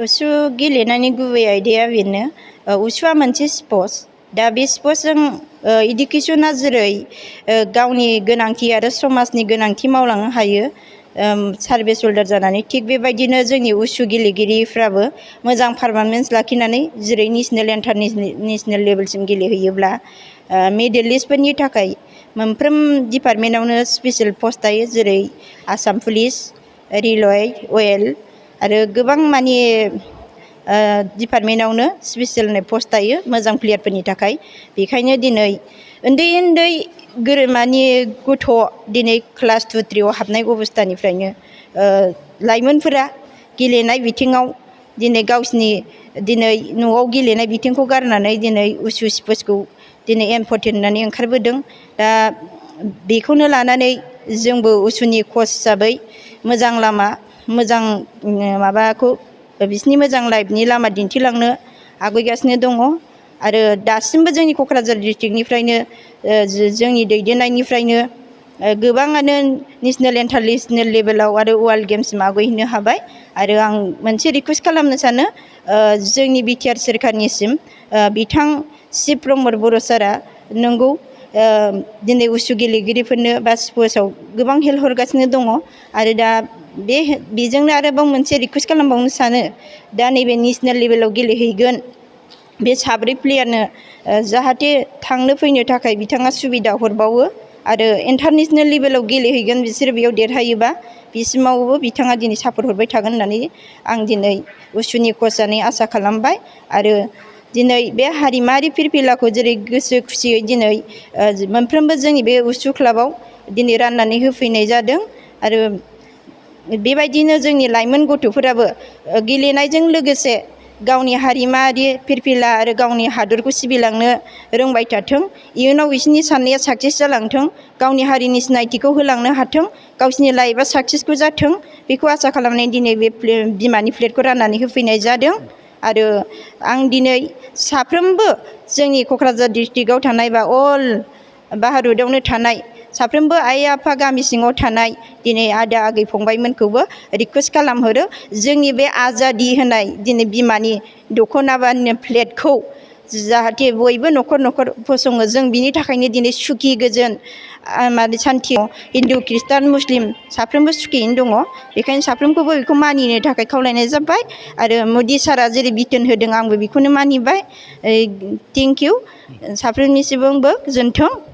उसु गेलेनायनि गुबै आयदाया बेनो उसुआ मोनसे स्पर्ट्स दा बे स्पर्ट्सजों इडुकेसना जेरै गावनि गोनांथि आरो समाजनि गोनांथि मावलांनो हायो सार्भिस हल्डार जानानै थिग बेबायदिनो जोंनि उसु गेलेगिरिफ्राबो मोजां पारफरमेन्स लाखिनानै जेरै नेसनेल इन्टारनेसनेल लेभेलसिम गेलेहैयोब्ला मेडेलिस्टफोरनि थाखाय मोनफ्रोम डिपार्टमेन्टावनो स्पेसियेल पस्ट थायो जेरै आसाम पुलिस रेलवे अइल आरो गोबां माने डिपार्टमेन्टावनो स्पेसियेल पस्ट थायो मोजां प्लेयारफोरनि थाखाय बेखायनो दिनै उन्दै माने गथ' दिनै क्लास 2, 3 हाबनाय अबस्थानिफ्रायनो लाइमोनफोरा गेलेनाय बिथिङाव दिनै गावसिनि दिनै न'आव गेलेनाय बिथिंखौ गारनानै दिनै उसु स्पर्ट्सखौ दिनै इम्परटेन्ट होननानै ओंखारबोदों दा बेखौनो लानानै जोंबो उसुनि कच हिसाबै मोजां लामा मोजां माबाखौ बिसिनि मोजां लाइफनि लामा दिन्थिलांनो आवगायगासिनो दङ आरो दासिमबो जोंनि क'क्राझार डिस्ट्रिक्टनिफ्रायनो जोंनि दैदेननायनिफ्रायनो गोबाङानो नेसनेल इन्टारनेसनेल लेभेलाव आरो वर्ल्ड गेम्ससिम आवगायहैनो हाबाय आरो आं मोनसे रिकुवेस्ट खालामनो सानो जोंनि बिटिआर सोरखारनिसिम बिथां चिफ प्रमद बर' सारा नंगौ दिनै उसु गेलेगिरिफोरनो बा स्पर्ट्सआव गोबां हेल्प हरगासिनो दङ आरो दा बेजोंनो आरोबाव मोनसे रिकुवेस्ट खालामबावनो सानो दा नैबे नेसनेल लेभेलाव गेलेहैगोन बे 7 प्लेयारनो जाहाथे थांनो फैनो थाखाय बिथाङा सुबिदा हरबावो आरो इन्टारनेसनेल लेभेलाव गेलेहैगोन बिसोर बेयाव देरहायोबा बिसिमावबो बिथाङा दिनै सापर्ट हरबाय थागोन होननानै आं दिनै उसुनि कच जानानै आसा खालामबाय आरो दिनै बे हारिमुआरि फिरफिलाखौ जेरै गोसो खुसियै दिनै मोनफ्रोमबो जोंनि बे उसु क्लाबाव दिनै राननानै होफैनाय जादों आरो बेबायदिनो जोंनि लाइमोन गथ'फोराबो गेलेनायजों लोगोसे गावनि हारिमुआरि फिरफिला आरो गावनि हादरखौ सिबिलांनो रोंबाय थाथों इयुनाव बिसोरनि साननाया साक्सेस जालांथों गावनि हारिनि सिनायथिखौ होलांनो हाथों गावसिनि लाइफआ साक्सेसफुल जाथों बेखौ आसा खालामनानै दिनै बे बिमानि प्लेटखौ राननानै होफैनाय जादों आरो आं दिनै साफ्रोमबो जोंनि क'क्राझार डिस्ट्रिक्टआव थानाय बा अल भारतआवनो थानाय साफ्रोमबो आइ आफा गामि सिङाव थानाय दिनै आदा आगै फंबायमोनखौबो रिकुवेस्ट खालामहरो जोंनि बे आजादि होनाय दिनै बिमानि दख'ना बा प्लेटखौ जाहाथे बयबो न'खर फसङो जों बिनि थाखायनो दिनै सुखि गोजोन माने सान्थियाव हिन्दु ख्रिस्टान मुस्लिम साफ्रोमबो सुखियैनो दङ बेखायनो साफ्रोमखौबो बेखौ मानिनो थाखाय खावलायनाय जाबाय आरो मदि सारा जेरै बिथोन होदों आंबो बेखौनो मानिबाय थेंक इउ साफ्रोमनिसिमबो गोजोन्थों।